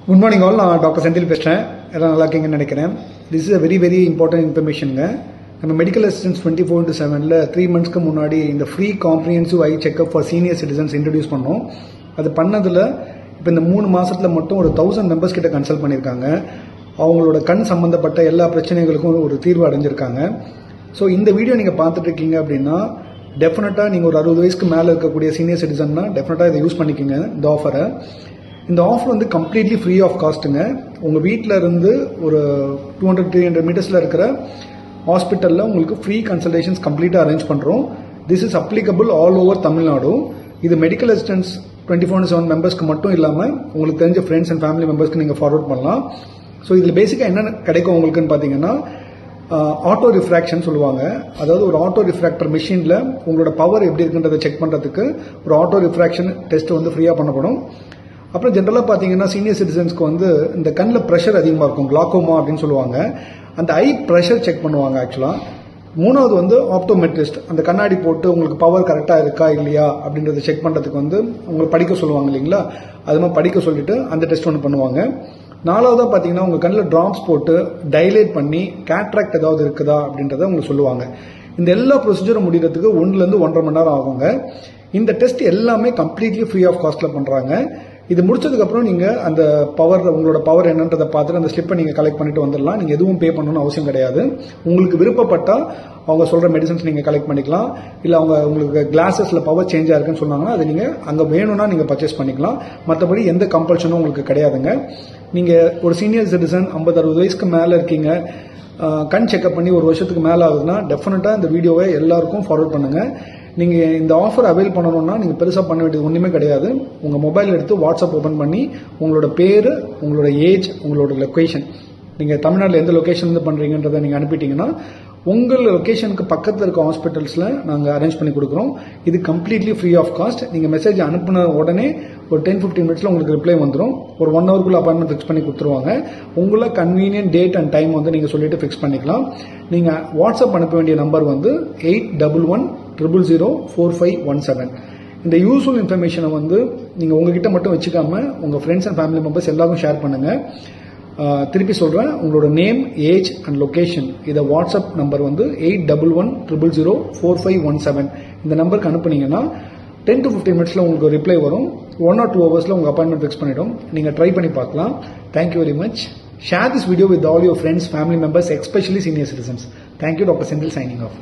Good morning all. நான் doctor Senthil பேசுகிறேன். எல்லாம் நல்லா இருக்கீங்கன்னு நினைக்கிறேன். This is a very very important இன்ஃபர்மேஷனுங்க. நம்ம மெடிக்கல் அசிஸ்டன்ஸ் 24/7 3 மந்த்ஸ்க்கு முன்னாடி இந்த free comprehensive eye checkup for senior citizens introduce பண்ணோம். அது பண்ணதில் இப்போ இந்த 3 மாதத்தில் மட்டும் ஒரு 1000 மெம்பர்ஸ் கிட்ட கன்சல்ட் பண்ணியிருக்காங்க. அவங்களோட கண் சம்மந்தப்பட்ட எல்லா பிரச்சனைகளுக்கும் ஒரு தீர்வு அடைஞ்சிருக்காங்க. ஸோ இந்த வீடியோ நீங்கள் பார்த்துட்டு இருக்கீங்க அப்படின்னா டெஃபினட்டாக நீங்கள் ஒரு 60 வயசுக்கு மேலே இருக்கக்கூடிய சீனியர் சிட்டிசன்னா டெஃபினட்டாக இதை யூஸ் பண்ணிக்கோங்க இந்த ஆஃபரை. இந்த ஆஃபர் வந்து கம்ப்ளீட்லி ஃப்ரீ ஆஃப் காஸ்ட்டுங்க. உங்கள் வீட்டில் இருந்து ஒரு 200-300 மீட்டர்ஸில் இருக்கிற ஹாஸ்பிட்டலில் உங்களுக்கு ஃப்ரீ கன்சல்டேஷன்ஸ் கம்ப்ளீட்டாக அரேஞ்ச் பண்ணுறோம். This is applicable all over Tamil Nadu. இது மெடிக்கல் அசிஸ்டன்ஸ் 24/7 மெம்பர்ஸ்க்கு மட்டும் இல்லாமல் உங்களுக்கு தெரிஞ்ச ஃப்ரெண்ட்ஸ் அண்ட் ஃபேமிலி மெம்பர்ஸ்க்கு நீங்கள் ஃபார்வர்ட் பண்ணலாம். ஸோ இதில் பேசிக்காக என்ன கிடைக்கும் உங்களுக்குன்னு பார்த்தீங்கன்னா ஆட்டோ ரிஃப்ராக்ஷன் சொல்லுவாங்க. அதாவது ஒரு ஆட்டோ ரிஃப்ராக்டர் மிஷினில் உங்களோட பவர் எப்படி இருக்குன்றதை செக் பண்ணுறதுக்கு ஒரு ஆட்டோ ரிஃப்ராக்ஷன் டெஸ்ட் வந்து ஃப்ரீயாக பண்ணப்படும். அப்புறம் ஜென்ரலாக பார்த்தீங்கன்னா சீனியர் சிட்டிசன்ஸ்க்கு வந்து இந்த கண்ணில் ப்ரெஷர் அதிகமாக இருக்கும், கிளாக்கோமா அப்படின்னு சொல்லுவாங்க. அந்த ஐ ப்ரெஷர் செக் பண்ணுவாங்க ஆக்சுவலாக. 3வது வந்து ஆப்டோமெட்ரிஸ்ட், அந்த கண்ணாடி போட்டு உங்களுக்கு பவர் கரெக்டாக இருக்கா இல்லையா அப்படின்றத செக் பண்ணுறதுக்கு வந்து உங்களை படிக்க சொல்லுவாங்க இல்லைங்களா, அது மாதிரி படிக்க சொல்லிட்டு அந்த டெஸ்ட் ஒன்று பண்ணுவாங்க. 4வதாக பார்த்தீங்கன்னா உங்கள் கண்ணில் ட்ராப்ஸ் போட்டு டைலேட் பண்ணி கேட்ராக்ட் ஏதாவது இருக்குதா அப்படின்றத உங்களுக்கு சொல்லுவாங்க. இந்த எல்லா ப்ரொசீஜரும் முடிகிறதுக்கு 1-1.5 மணி நேரம் ஆகுங்க. இந்த டெஸ்ட் எல்லாமே கம்ப்ளீட்லி ஃப்ரீ ஆஃப் காஸ்ட்டில் பண்ணுறாங்க. இது முடிச்சதுக்கப்புறம் நீங்கள் அந்த பவர், உங்களோட பவர் என்னன்றதை பார்த்துட்டு அந்த ஸ்லிப்பை நீங்கள் கலெக்ட் பண்ணிட்டு வந்துடலாம். நீங்கள் எதுவும் பே பண்ணணும்னு அவசியம் கிடையாது. உங்களுக்கு விருப்பப்பட்டால் அவங்க சொல்கிற மெடிசன்ஸ் நீங்கள் கலெக்ட் பண்ணிக்கலாம். இல்லை அவங்க உங்களுக்கு கிளாஸஸில் பவர் சேஞ்ச் ஆயிருக்குன்னு சொன்னாங்கன்னா அதை நீங்கள் அங்கே வேணும்னா நீங்கள் பர்ச்சேஸ் பண்ணிக்கலாம். மற்றபடி எந்த கம்பல்ஷனும் உங்களுக்கு கிடையாதுங்க. நீங்கள் ஒரு சீனியர் சிட்டிசன் 50-60 வயசுக்கு மேலே இருக்கீங்க, கண் செக்அப் பண்ணி 1 வருஷத்துக்கு மேலே ஆகுதுன்னா டெஃபினட்டாக இந்த வீடியோவை எல்லாருக்கும் ஃபார்வர்ட் பண்ணுங்கள். நீங்கள் இந்த ஆஃபர் அவைல் பண்ணணும்னா நீங்கள் பெருசாக பண்ண வேண்டியது ஒன்றுமே கிடையாது. உங்கள் மொபைல் எடுத்து வாட்ஸ்அப் ஓப்பன் பண்ணி உங்களோட பேர், உங்களோட ஏஜ், உங்களோட லொக்கேஷன், நீங்கள் தமிழ்நாட்டில் எந்த லொக்கேஷன்லேருந்து பண்ணுறீங்கன்றதை நீங்கள் அனுப்பிட்டீங்கன்னா உங்கள் லொக்கேஷனுக்கு பக்கத்தில் இருக்க ஹாஸ்பிட்டல்ஸில் நாங்கள் அரேஞ்ச் பண்ணி கொடுக்குறோம். இது கம்ப்ளீட்லி ஃப்ரீ ஆஃப் காஸ்ட். நீங்கள் மெசேஜ் அனுப்பின உடனே ஒரு 10-15 மினிட்ஸில் உங்களுக்கு ரிப்ளை வந்துடும். ஒரு 1 ஹவருக்குள்ள அப்பாயின்மெண்ட் ஃபிக்ஸ் பண்ணி கொடுத்துருவாங்க. உங்களை கன்வீனியன்ட் டேட் அண்ட் டைம் வந்து நீங்கள் சொல்லிட்டு ஃபிக்ஸ் பண்ணிக்கலாம். நீங்கள் வாட்ஸ்அப் அனுப்ப வேண்டிய நம்பர் வந்து 8110004517. இந்த யூஸ்ஃபுல் இன்ஃபர்மேஷனை வந்து நீங்கள் உங்ககிட்ட மட்டும் வச்சுக்காம உங்கள் ஃப்ரெண்ட்ஸ் அண்ட் ஃபேமிலி மெம்பர்ஸ் எல்லாரும் ஷேர் பண்ணுங்கள். திருப்பி சொல்கிறேன், உங்களோட நேம், ஏஜ் அண்ட் லொக்கேஷன், இதை வாட்ஸ்அப் நம்பர் வந்து 8110004517 இந்த நம்பருக்கு அனுப்புனீங்கன்னா 10-15 மினிட்ஸில் உங்களுக்கு ரிப்ளை வரும். 1 or 2 ஹவர்ஸில் உங்கள் அப்பாயின்மெண்ட் ஃபிக்ஸ் பண்ணிவிடும். நீங்கள் ட்ரை பண்ணி பார்க்கலாம். Thank you very much. Share this video with all your friends, family members, especially senior citizens. Thank you, Dr. Senthil signing off.